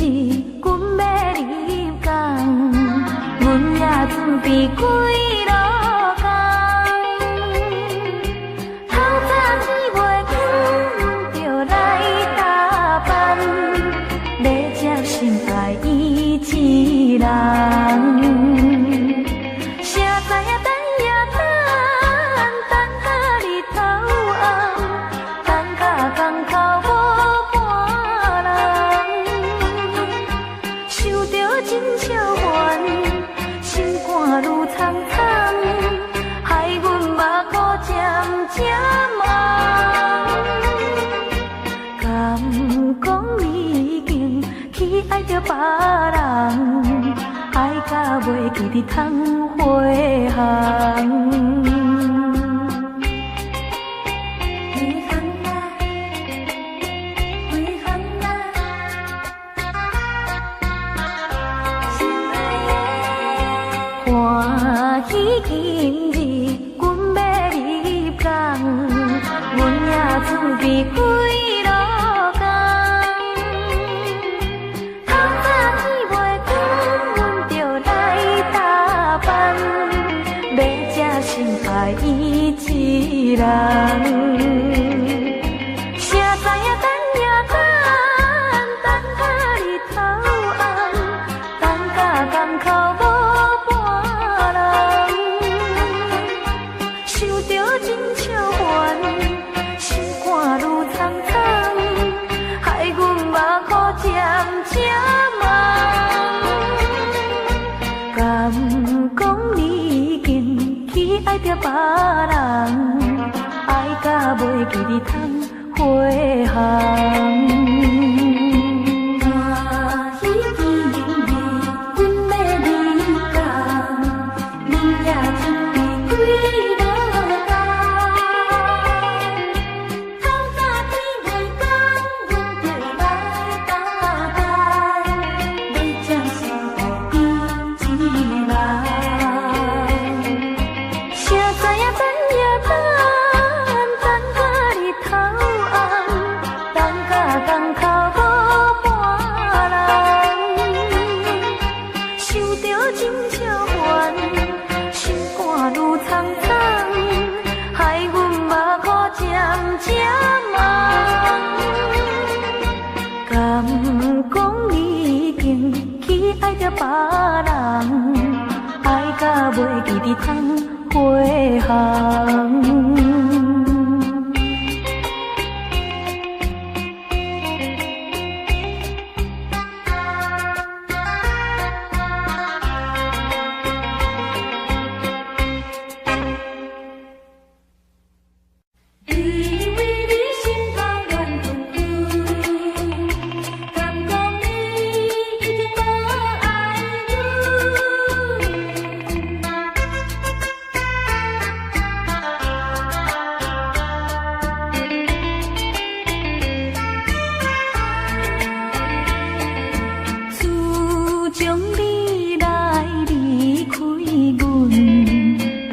阮要入港，阮也准备归路工。透早天袂光，阮就来打扮。袂记得通回航。欢喜今日，阮要入港，阮也准备开路工。透早天袂光，阮就来打扮，要食心爱伊一人。谁知影等呀等，等到日头暗，等到港口无。敢讲你已经去爱着别人，爱甲袂记得通回航。别人爱甲袂记得通回航。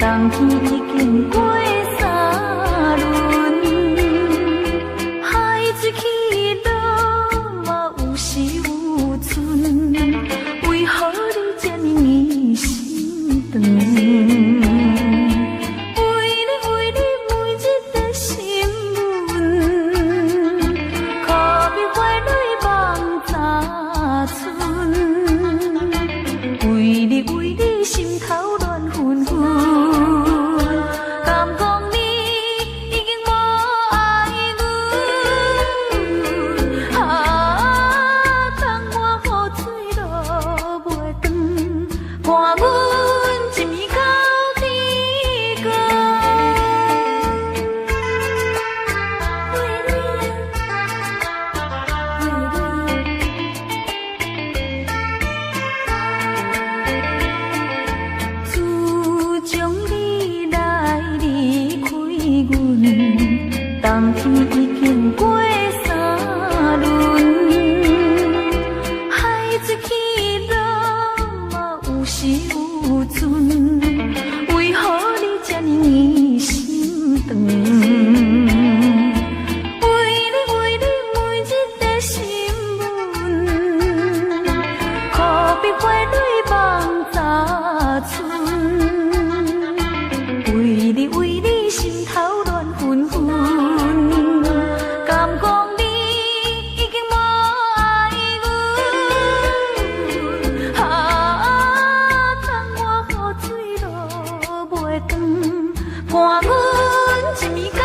冬天已经过三轮，海水起落嘛有时有阵，为何你这呢硬心肠？为你每一个新闻，可比花蕊梦早春，为你心头乱纷纷。敢讲你已经无爱阮，等我雨水落袂长，伴阮一暝到。